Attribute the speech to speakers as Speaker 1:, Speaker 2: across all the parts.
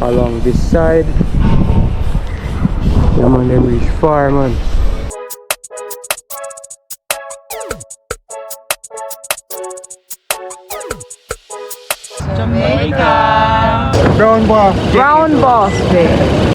Speaker 1: along this side. Yeah man, them reach far man.
Speaker 2: Jamaica.
Speaker 1: Brown boss.
Speaker 2: Brown Boss Bay.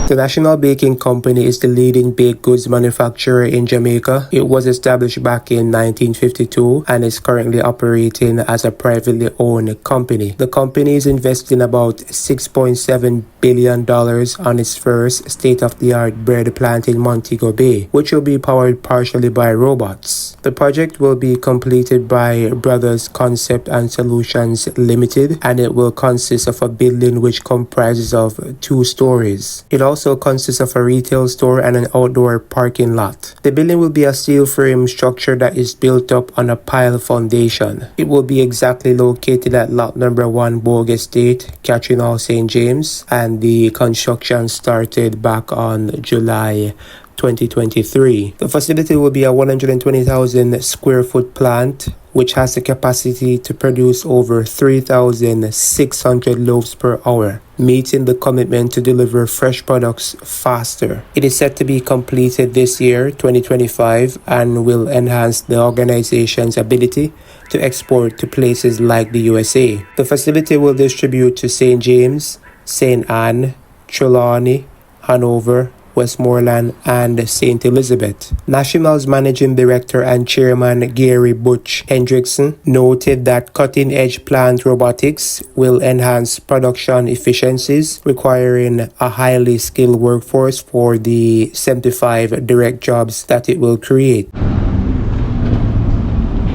Speaker 1: The National Baking Company is the leading baked goods manufacturer in Jamaica. It was established back in 1952 and is currently operating as a privately owned company. The company is investing about $6.7 billion on its first state-of-the-art bread plant in Montego Bay, which will be powered partially by robots. The project will be completed by Brothers Concept and Solutions Limited, and it will consist of a building which comprises of 2 stories. It also consists of a retail store and an outdoor parking lot. The building will be a steel frame structure that is built up on a pile foundation. It will be exactly located at lot number 1 Bogue Estate, Catherine Hall, St. James, and the construction started back on July 2023. The facility will be a 120,000 square foot plant which has the capacity to produce over 3,600 loaves per hour, meeting the commitment to deliver fresh products faster. It is set to be completed this year, 2025, and will enhance the organization's ability to export to places like the USA. The facility will distribute to St. James, St. Anne, Trelawney, Hanover, Westmoreland, and St. Elizabeth. National's Managing Director and Chairman Gary Butch Hendrickson noted that cutting-edge plant robotics will enhance production efficiencies, requiring a highly skilled workforce for the 75 direct jobs that it will create.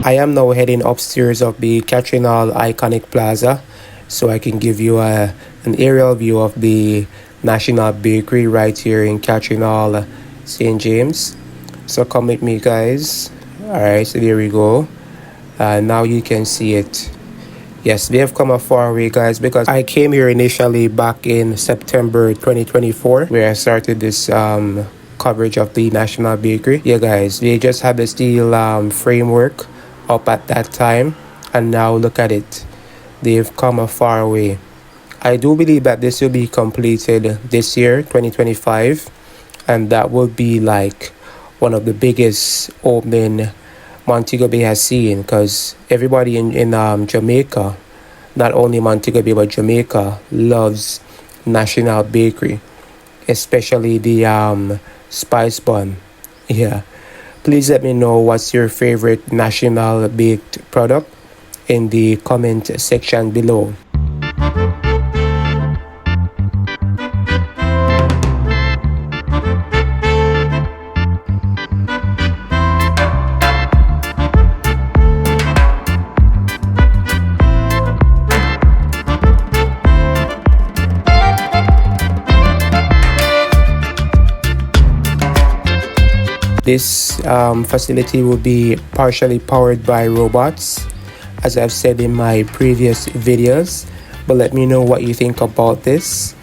Speaker 1: I am now heading upstairs of the Catherine Hall Iconic Plaza so I can give you an aerial view of the National Bakery right here in Catherine Hall, St. James. So come with me guys. Alright, so there we go. Now you can see it. Yes, they have come a far way guys, because I came here initially back in September 2024 where I started this coverage of the National Bakery. Yeah guys, they just had the steel framework up at that time, and now look at it. They've come a far way. I do believe that this will be completed this year, 2025, and that will be like one of the biggest opening Montego Bay has seen, because everybody in Jamaica, not only Montego Bay but Jamaica, loves National Bakery, especially the spice bun. Yeah, please let me know what's your favorite National baked product in the comment section below. This facility will be partially powered by robots, as I've said in my previous videos, but let me know what you think about this,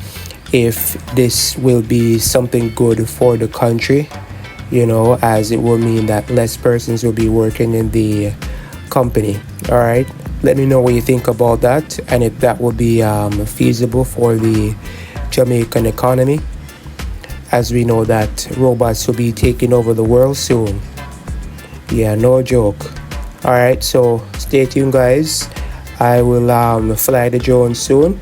Speaker 1: if this will be something good for the country, you know, as it will mean that less persons will be working in the company. All right, let me know what you think about that, and if that will be feasible for the Jamaican economy, as we know that robots will be taking over the world soon. Yeah, no joke. All right, so stay tuned guys. I will fly the drone soon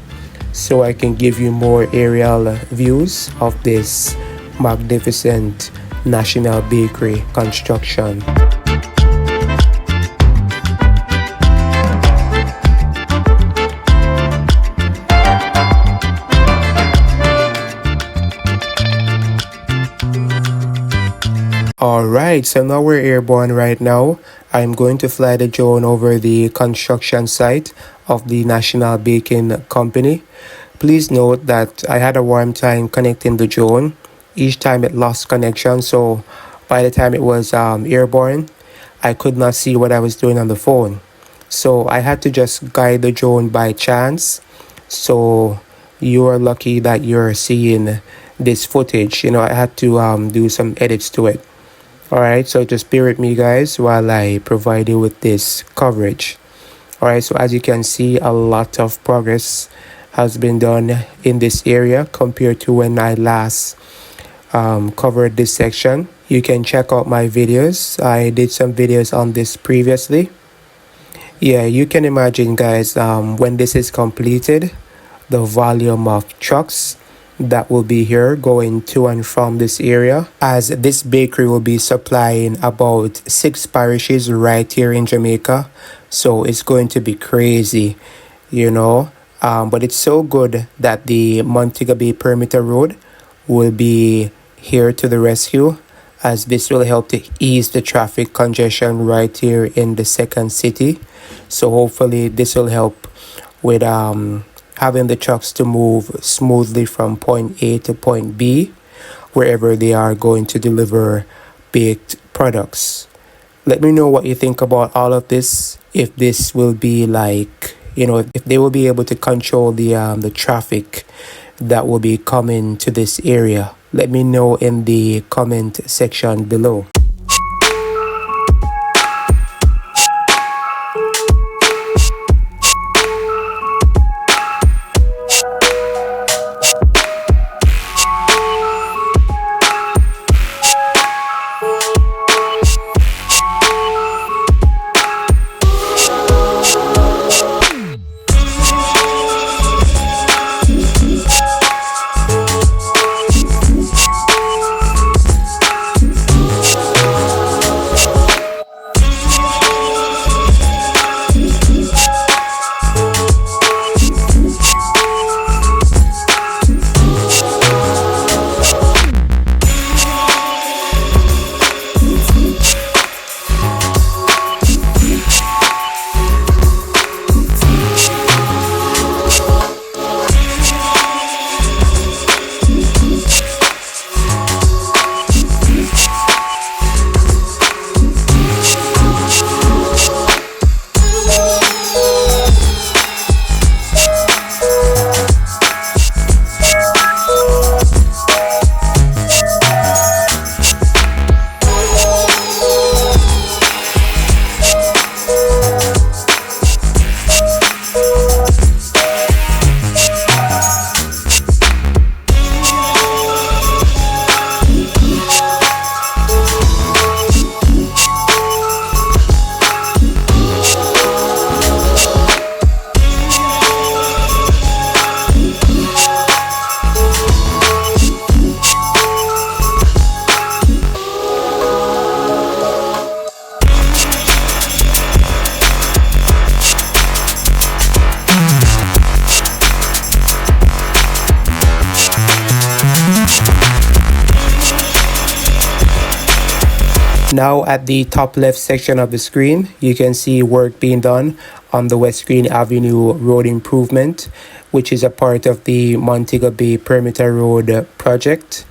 Speaker 1: so I can give you more aerial views of this magnificent National Bakery construction. Alright, so now we're airborne right now. I'm going to fly the drone over the construction site of the National Baking Company. Please note that I had a warm time connecting the drone. Each time it lost connection, so by the time it was airborne, I could not see what I was doing on the phone. So I had to just guide the drone by chance. So you are lucky that you're seeing this footage. I had to do some edits to it. Alright, so just bear with me guys while I provide you with this coverage. Alright, so as you can see, a lot of progress has been done in this area compared to when I last covered this section. You can check out my videos. I did some videos on this previously. Yeah, you can imagine guys, when this is completed, the volume of trucks that will be here going to and from this area, as this bakery will be supplying about 6 parishes right here in Jamaica. So it's going to be crazy, but it's so good that the Montego Bay perimeter road will be here to the rescue, as this will help to ease the traffic congestion right here in the second city. So hopefully this will help with having the trucks to move smoothly from point A to point B, wherever they are going to deliver baked products. Let me know what you think about all of this. If this will be like, if they will be able to control the traffic that will be coming to this area. Let me know in the comment section below. Now at the top left section of the screen, you can see work being done on the West Green Avenue road improvement, which is a part of the Montego Bay Perimeter Road project.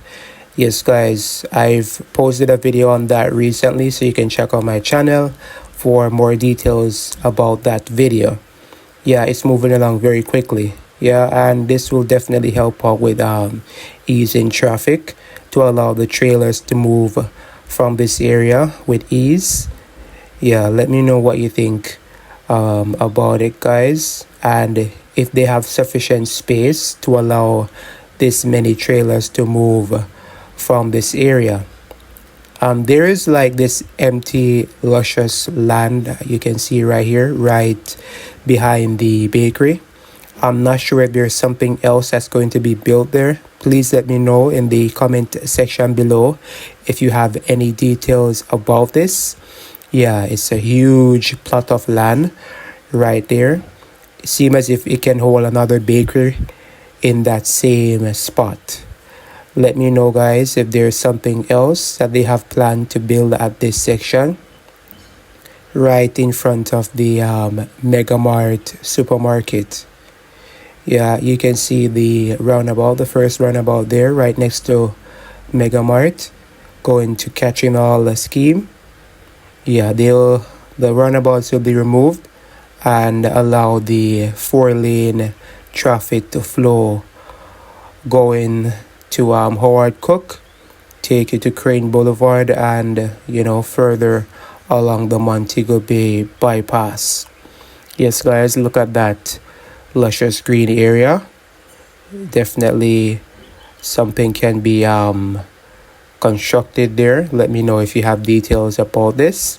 Speaker 1: Yes guys, I've posted a video on that recently, so you can check out my channel for more details about that video. Yeah, it's moving along very quickly. Yeah, and this will definitely help out with easing traffic to allow the trailers to move from this area with ease. Yeah, let me know what you think about it guys, and if they have sufficient space to allow this many trailers to move from this area. There is like this empty luscious land you can see right here, right behind the bakery. I'm not sure if there's something else that's going to be built there. Please let me know in the comment section below if you have any details about this. Yeah, it's a huge plot of land right there. It seems as if it can hold another bakery in that same spot. Let me know, guys, if there's something else that they have planned to build at this section right in front of the Mega Mart supermarket. Yeah, you can see the roundabout, the first roundabout there right next to Mega Mart, going to catching all the scheme. Yeah, the roundabouts will be removed and allow the 4-lane traffic to flow going to Howard Cook, take you to Crane Boulevard, and further along the Montego Bay bypass. Yes, guys, look at that luscious green area. Definitely something can be constructed there. Let me know if you have details about this.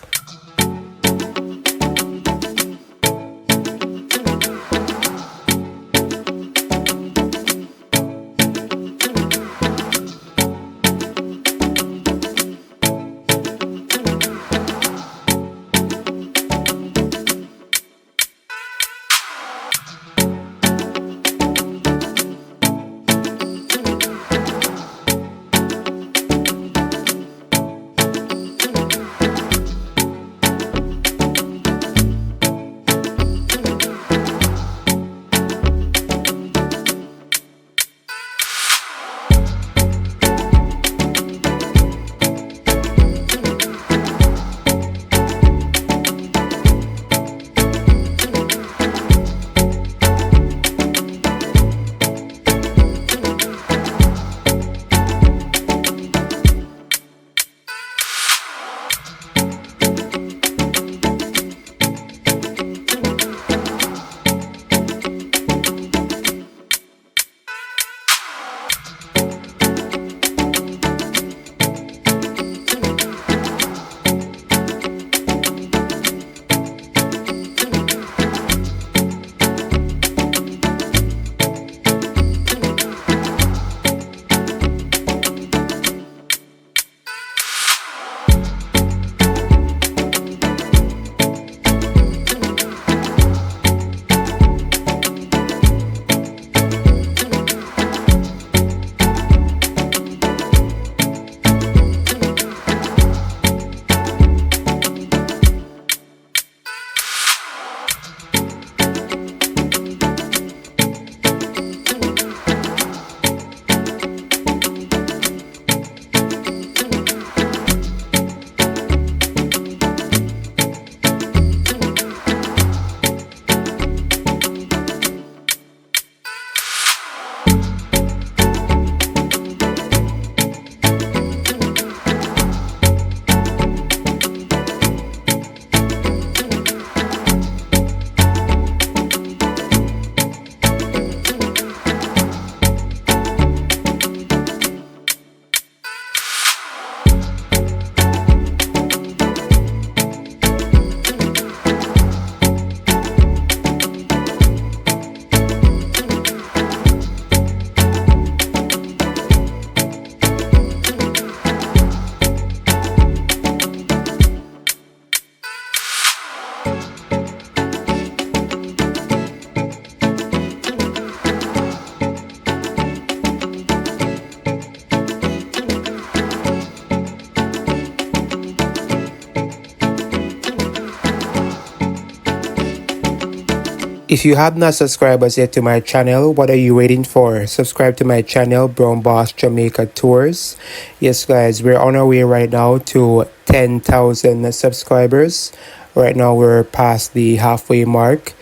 Speaker 1: If you have not subscribed as yet to my channel, what are you waiting for? Subscribe to my channel, Brown Boss Jamaica Tours. Yes, guys, we're on our way right now to 10,000 subscribers. Right now, we're past the halfway mark.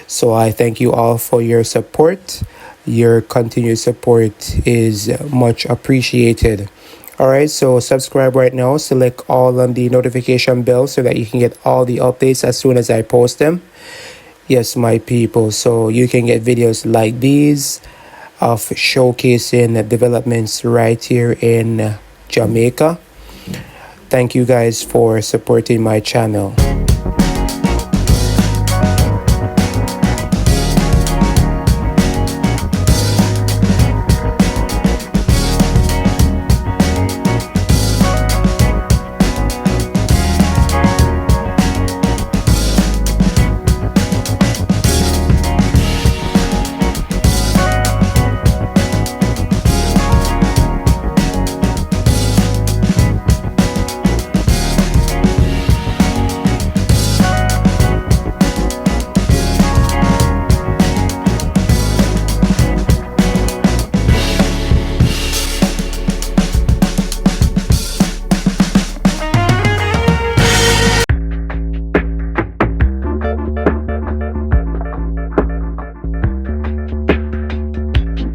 Speaker 1: So I thank you all for your support. Your continued support is much appreciated. Alright, so subscribe right now. Select all on the notification bell so that you can get all the updates as soon as I post them. Yes, my people, so you can get videos like these of showcasing developments right here in Jamaica. Thank you guys for supporting my channel.